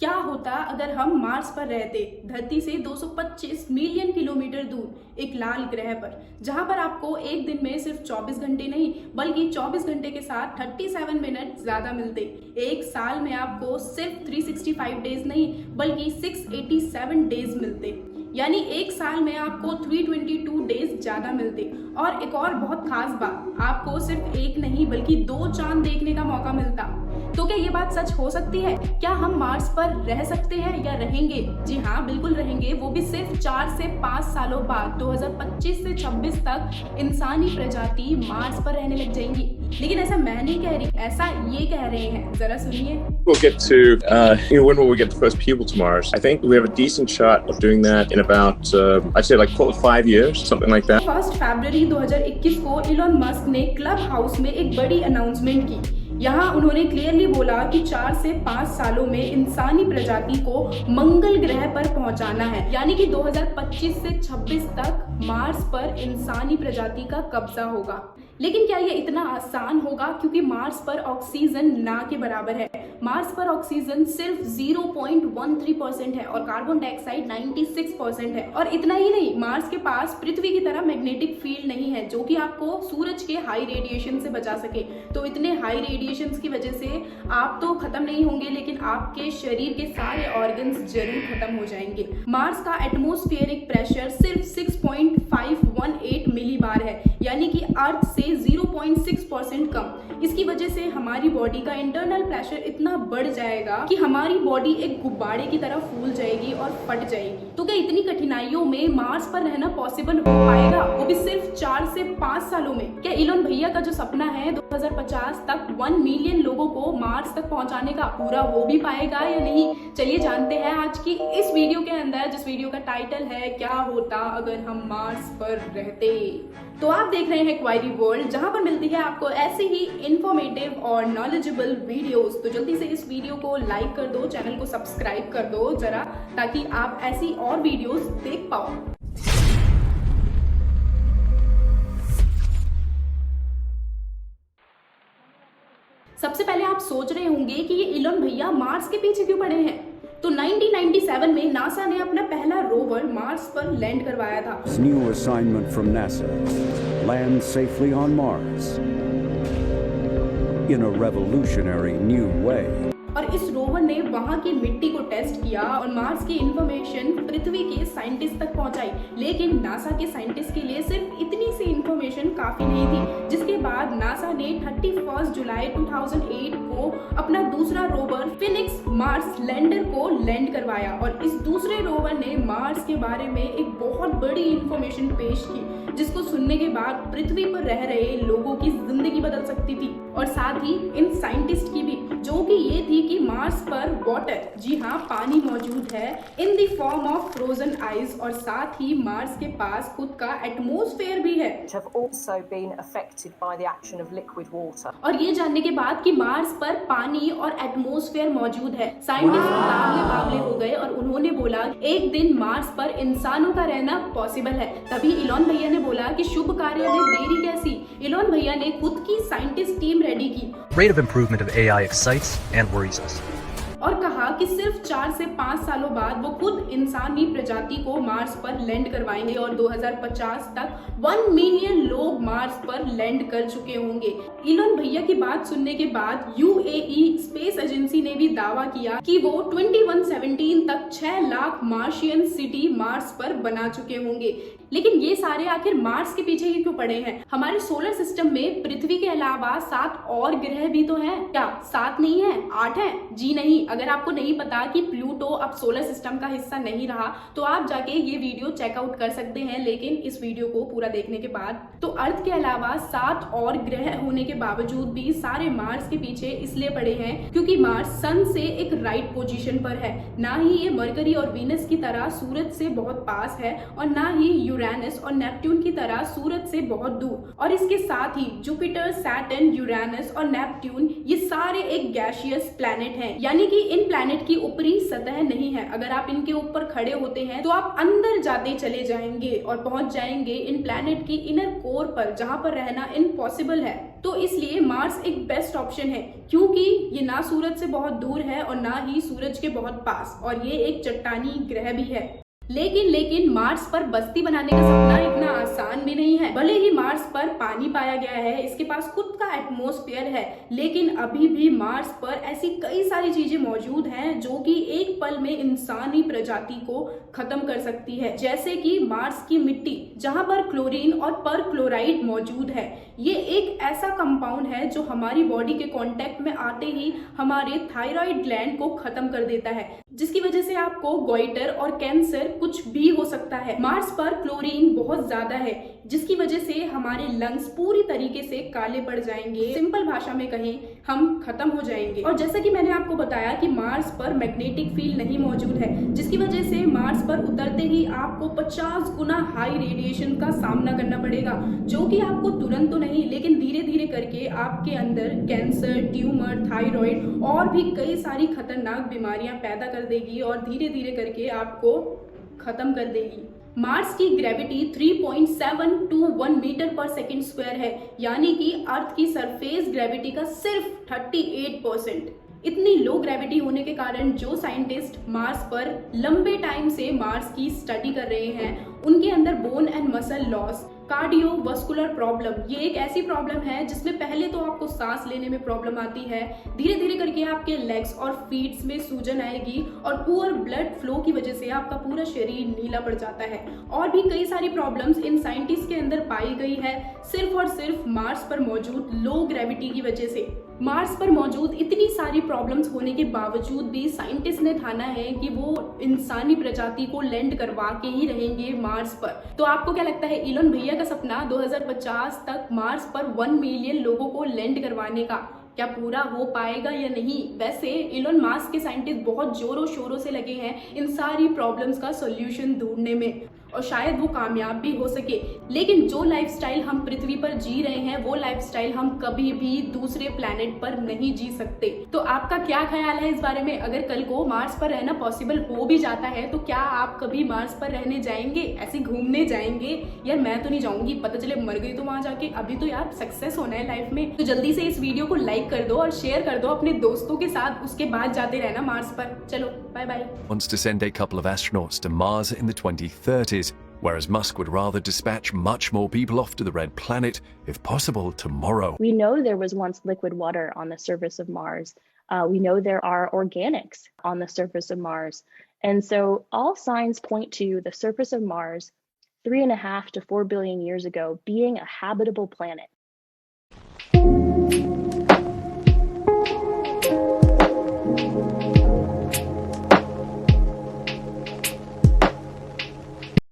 क्या होता अगर हम मार्स पर रहते, धरती से 225 मिलियन किलोमीटर दूर एक लाल ग्रह पर, जहां पर आपको एक दिन में सिर्फ 24 घंटे नहीं बल्कि 24 घंटे के साथ 37 मिनट ज्यादा मिलते। एक साल में आपको सिर्फ 365 डेज नहीं बल्कि 687 डेज मिलते, यानी एक साल में आपको 322 डेज ज्यादा मिलते। और एक और बहुत खास बात, आपको सिर्फ एक नहीं बल्कि 2 चांद देखने का मौका मिलता। तो क्या ये बात सच हो सकती है? क्या हम मार्स पर रह सकते हैं या रहेंगे? जी हाँ, बिल्कुल रहेंगे, वो भी सिर्फ 4 से 5 सालों बाद। 2025 से 26 तक इंसानी प्रजाति मार्स पर रहने लग जाएंगी। लेकिन ऐसा मैं नहीं कह रही, ऐसा ये कह रहे हैं, जरा सुनिए। We'll get to, when will we get the first people to Mars? I think we have a decent shot of doing that in about, I'd say like call it 5 years, something like that. 1 फरवरी 2021 को Elon Musk ने club house में एक बड़ी announcement की। यहाँ उन्होंने clearly बोला कि 4 से 5 सालों में इंसानी प्रजाति को मंगल ग्रह पर पहुंचाना है, यानी कि 2025 से 26 तक मार्स पर इंसानी प्रजाति का कब्जा होगा। लेकिन क्या ये इतना आसान होगा? क्योंकि मार्स पर ऑक्सीजन ना के बराबर है। मार्स पर ऑक्सीजन सिर्फ 0.13% है और कार्बन डाइऑक्साइड 96% है। और इतना ही नहीं, मार्स के पास पृथ्वी की तरह मैग्नेटिक फील्ड नहीं है जो कि आपको सूरज के हाई रेडिएशन से बचा सके। तो इतने हाई रेडिएशन की वजह से आप तो खत्म नहीं होंगे, लेकिन आपके शरीर के सारे ऑर्गन्स जरूर खत्म हो जाएंगे। मार्स का एटमॉस्फेरिक प्रेशर सिर्फ 6.518 मिलीबार है, यानी कि अर्थ से 0.6% कम। इसकी वजह से हमारी बॉडी का इंटरनल प्रेशर इतना बढ़ जाएगा कि हमारी बॉडी एक गुब्बारे की तरह फूल जाएगी और फट जाएगी। तो क्या इतनी कठिनाइयों में मार्स पर रहना पॉसिबल हो पाएगा, वो भी सिर्फ 4 से 5 सालों में? क्या इलॉन भैया का जो सपना है 2050 तक 1 मिलियन लोगों को मार्स तक पहुंचाने का, पूरा हो भी पाएगा या नहीं? चलिए जानते हैं आज की इस वीडियो के अंदर, जिस वीडियो का टाइटल है क्या होता अगर हम मार्स पर रहते। तो आप देख रहे हैं क्वायरी वर्ल्ड, जहां पर मिलती है आपको ऐसी ही इंफॉर्मेटिव और नॉलेजेबल वीडियोस। तो जल्दी से इस वीडियो को लाइक कर दो, चैनल को सब्सक्राइब कर दो जरा, ताकि आप ऐसी और वीडियोस देख पाओ। सबसे पहले आप सोच रहे होंगे कि ये इलॉन भैया मार्स के पीछे क्यों पड़े हैं। तो 1997 में नासा ने अपना पहला रोवर मार्स पर लैंड करवाया था। New assignment from NASA. Land safely on Mars. In a revolutionary new way. और इस रोवर ने वहां की मिट्टी को टेस्ट किया और मार्स की इंफॉर्मेशन पृथ्वी के साइंटिस्ट तक पहुंचाई। लेकिन नासा के साइंटिस्ट के लिए सिर्फ इतनी सी इंफॉर्मेशन काफी नहीं थी, जिसके बाद नासा ने 31 जुलाई 2008 को अपना दूसरा रोवर फिनिक्स मार्स लैंडर को लैंड करवाया। और इस दूसरे रोवर ने मार्स के बारे में एक बहुत बड़ी इंफॉर्मेशन पेश की, जिसको सुनने के बाद पृथ्वी पर रह रहे लोगों की जिंदगी बदल सकती थी, और साथ ही इन साइंटिस्ट की भी, जो कि ये थी कि मार्स पर वाटर, जी हाँ पानी मौजूद है in the form of frozen ice, और साथ ही मार्स के पास खुद का एटमॉस्फेयर भी है। have also been affected by the action of liquid water. और ये जानने के बाद कि मार्स पर पानी और एटमॉस्फेयर मौजूद है, साइंटिस्ट तांबले बावले हो गए और उन्होंने बोला एक दिन मार्स पर इंसानों का रहना पॉसिबल है। तभी इलॉन भैया ने बोला कि शुभ कार्य में देरी कैसी। इलॉन भैया ने खुद की साइंटिस्ट टीम रेडी की। Rate of improvement of AI excites and worries us. और कहा कि सिर्फ 4 से 5 सालों बाद वो खुद इंसानी प्रजाति को मार्स पर लैंड करवाएंगे और 2050 तक 1 मिलियन लोग मार्स पर लैंड कर चुके होंगे। इलॉन भैया की बात सुनने के बाद यूएई स्पेस एजेंसी ने भी दावा किया कि वो 2117 तक 6 लाख मार्शियन सिटी मार्स पर बना चुके होंगे। लेकिन ये सारे आखिर मार्स के पीछे ही क्यों पड़े हैं? हमारे सोलर सिस्टम में पृथ्वी के अलावा 7 और ग्रह भी तो हैं। क्या 7 नहीं है, 8 हैं? जी नहीं। अगर आपको नहीं पता कि प्लूटो अब सोलर सिस्टम का हिस्सा नहीं रहा, तो आप जाके ये वीडियो चेकआउट कर सकते हैं। लेकिन इस वीडियो को पूरा देखने के बाद तो अर्थ के अलावा 7 और ग्रह होने के बावजूद भी सारे मार्स के पीछे इसलिए पड़े हैं क्योंकि मार्स सन से एक राइट पोजीशन पर है। ना ही ये मरकरी और वीनस की तरह सूरज से बहुत पास है, और ना ही यूरेनस और नेपट्यून की तरह सूरज से बहुत दूर। और इसके साथ ही जुपिटर, सैटर्न, यूरेनस और नेपट्यून ये सारे एक गैसियस प्लैनेट हैं, यानी कि इन प्लैनेट प्लैनेट की ऊपरी सतह नहीं है। अगर आप इनके ऊपर खड़े होते हैं तो आप अंदर जाते चले जाएंगे और पहुंच जाएंगे इन प्लैनेट की इनर कोर पर, जहां पर रहना इम्पॉसिबल है। तो इसलिए मार्स एक बेस्ट ऑप्शन है, क्योंकि ये ना सूरज से बहुत दूर है और ना ही सूरज के बहुत पास, और ये एक चट्टानी ग्रह भी है। लेकिन मार्स पर बस्ती बनाने का सपना इतना आसान भी नहीं है। भले ही मार्स पर पानी पाया गया है, इसके पास खुद का एटमॉस्फेयर है, लेकिन अभी भी मार्स पर ऐसी कई सारी चीजें मौजूद हैं जो कि एक पल में इंसानी प्रजाति को खत्म कर सकती है। जैसे कि मार्स की मिट्टी, जहां पर क्लोरीन और परक्लोराइड मौजूद है। ये एक ऐसा कंपाउंड है जो हमारी बॉडी के कांटेक्ट में आते ही हमारे थायराइड ग्लैंड को खत्म कर देता है, जिसकी वजह से आपको गोइटर और कैंसर कुछ भी हो सकता है। मार्स पर क्लोरीन बहुत ज्यादा है, जिसकी वजह से हमारे लंग्स पूरी तरीके से काले पड़ जाएंगे। सिंपल भाषा में कहें, हम खत्म हो जाएंगे। और जैसा कि मैंने आपको बताया कि मार्स पर मैग्नेटिक फील्ड नहीं मौजूद है, जिसकी वजह से मार्स पर उतरते ही आपको 50 गुना हाई रेडिएशन का सामना करना पड़ेगा, जो कि आपको तुरंत तो नहीं, लेकिन धीरे धीरे करके आपके अंदर कैंसर, ट्यूमर, थायराइड और भी कई सारी खतरनाक बीमारियां पैदा कर देगी और धीरे धीरे करके आपको खत्म कर देगी। मार्स की ग्रेविटी 3.721 मीटर पर सेकंड स्क्वायर है, यानी कि अर्थ की सरफेस ग्रेविटी का सिर्फ 38%। इतनी लो ग्रेविटी होने के कारण जो साइंटिस्ट मार्स पर लंबे टाइम से मार्स की स्टडी कर रहे हैं, उनके अंदर bone and muscle loss, cardiovascular problem, ये एक ऐसी प्रॉब्लम है जिसमें पहले तो आपको सांस लेने में प्रॉब्लम आती है, धीरे धीरे करके आपके लेग्स और फीट्स में सूजन आएगी और पुअर ब्लड फ्लो की वजह से आपका पूरा शरीर नीला पड़ जाता है। और भी कई सारी प्रॉब्लम्स इन साइंटिस्ट के अंदर पाई गई है, सिर्फ और सिर्फ मार्स पर मौजूद लो ग्रेविटी की वजह से। मार्स पर मौजूद इतनी सारी प्रॉब्लम्स होने के बावजूद भी साइंटिस्ट ने ठाना है कि वो इंसानी प्रजाति को लैंड करवा के ही रहेंगे मार्स पर। तो आपको क्या लगता है, इलोन भैया का सपना 2050 तक मार्स पर 1 मिलियन लोगों को लैंड करवाने का क्या पूरा हो पाएगा या नहीं? वैसे इलोन मास्क के साइंटिस्ट बहुत जोरों शोरों से लगे हैं इन सारी प्रॉब्लम्स का सॉल्यूशन ढूंढने में, और शायद वो कामयाब भी हो सके। लेकिन जो लाइफस्टाइल हम पृथ्वी पर जी रहे हैं, वो लाइफस्टाइल हम कभी भी दूसरे प्लैनेट पर नहीं जी सकते। तो आपका क्या ख्याल है इस बारे में? अगर कल को मार्स पर रहना पॉसिबल हो भी जाता है तो क्या आप कभी मार्स पर रहने जाएंगे, ऐसे घूमने जाएंगे? यार मैं तो नहीं जाऊंगी, पता चले मर गई तो वहां जाके। अभी तो यार सक्सेस होना है लाइफ में। तो जल्दी से इस वीडियो को लाइक कर दो और शेयर कर दो अपने दोस्तों के साथ, उसके बाद जाते रहना मार्स पर। चलो bye bye. Wants to send a couple of astronauts to Mars in the 2030s, whereas Musk would rather dispatch much more people off to the Red Planet, if possible, tomorrow. We know there was once liquid water on the surface of Mars. We know there are organics on the surface of Mars. And so all signs point to the surface of Mars 3.5 to 4 billion years ago being a habitable planet.